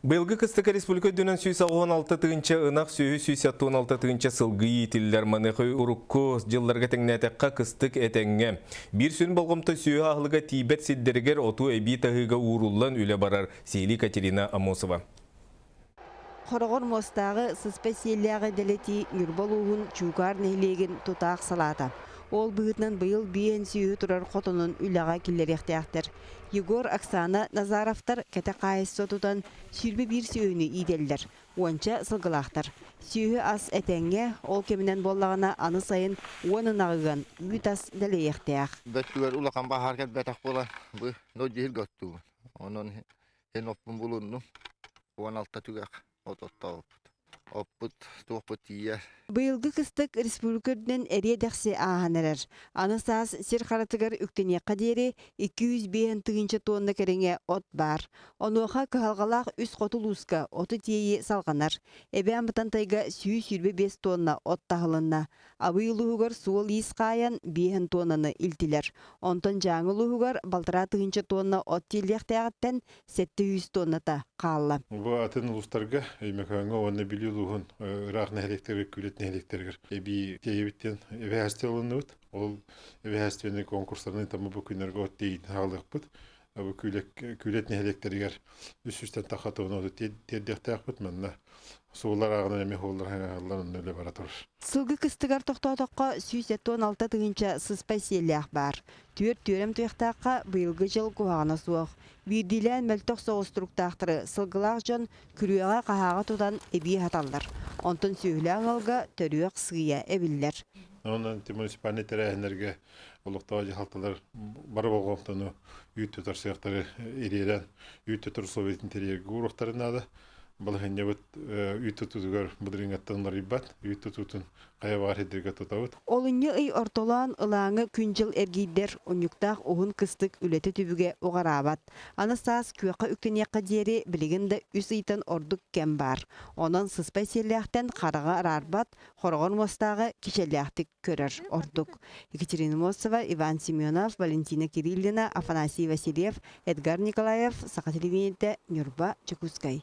Быйылгы Кыстыка Республика дүнен сүйсі 16 тыгынча ынақ сүйі сүйсі 16 тыгынча сылғы етілдер манықы ұрыққы жылларға тәңнәтәққа кыстык әтәңге. Bir сүн болғымты сүйі ағылыға тибет сиддергер оту әбей тағыға уруллан үлі барар Сейли Катерина Амосова. Хорогор мостағы специалияғы дәлети Нюрбалуғын чугар нейлеген тұтақ салата. Ол бұғытнан бұйыл бейен сүйі тұрар қотының үліға келеректіяқтыр. Егор Оксана Назаровтар кәті қайыз сотудан сүрбі бір сүйіні иделдер. Онча сылғылақтыр. Сүйі ас әтәңге ол кемінен боллағына аны сайын оның ағыған үйтас дәлейектіяқ. Бәттігер ұлақан бағаркет бәтақ болан бұ нөджейіл көтту. Оның хен оппын бұлынну. 16 түгәк ототтау. Оппыт, туоппыт тия. Быйылгы кыстык республикаден эре дәхсе ағанырыр. Аны саас сер қаратыгар үктене қадері 200 бейін тыгынчы тонны кереңе от бар. Онуға кығалғалақ үс қотыл ұсқа оты тейі салғанар. Эбе амытан тайга сүйі 5 тонна от тағылынна. Абыйлығығар суыл ес қайан бейін тоннаны илтілер. Онтан жаңылығығар балтыра тыгынчы тонна от телектәғіттен 700 тонната қалла. Бұл атын ұлыстарға өймекаңа оны білілуғын ұрақ нәхелектері күлет нәхелектергер. Эби тейбіттен әвәсті олыны өт. Ол әвәстені конкурстарының тамы бұл күнерге от дейін ағылық бұд. Бұл күлет нәхелектергер үс-үстен тақатуын оды тердектәқ бұд мәнна. Суылар ағынан әме қолдар өлі бара тұрыр. Сылғы кыстығар тоқтауытаққа 16 тыгынча специалиях бар. Түрем тұяқтаққа бұйылғы жыл көғағына суық. Бирдилен мәлтоқ соғыстырықтақтыры сылғылақ жон күріяға қағаға тудан әбей хаталдар. Онтын сөйлі аңылға төріяқ сығия әбілдер. Онан муниципальный тәрәхінерге олықтауы жахалталар бар болғымтыны үйті тұр сияқтары еререн үйті тұр советін терерге ұрықтарын ады. Бұл хәнне бұд үйті тұтығар бұдырын аттанлар ибат, үйті тұтын қая бар едерге тұтауыд. Олынны үй ортолан ылаңы күнжіл әргейдер онюктақ оғын кыстық үлеті түбіге оғарабат. Аны саас көқі үктенеққа дері білігінді үс ыйтын ордық кәм бар. Онын специалияқтен қараға арарбат, хорғын мостағы кешелияқтық көрір ордық. Екатерина Мосова, Иван Семенов, Валентина Кириллина, Афанасий Васильев, Эдгар Николаев, Сақа телевидениеде Нюрба Чекускай.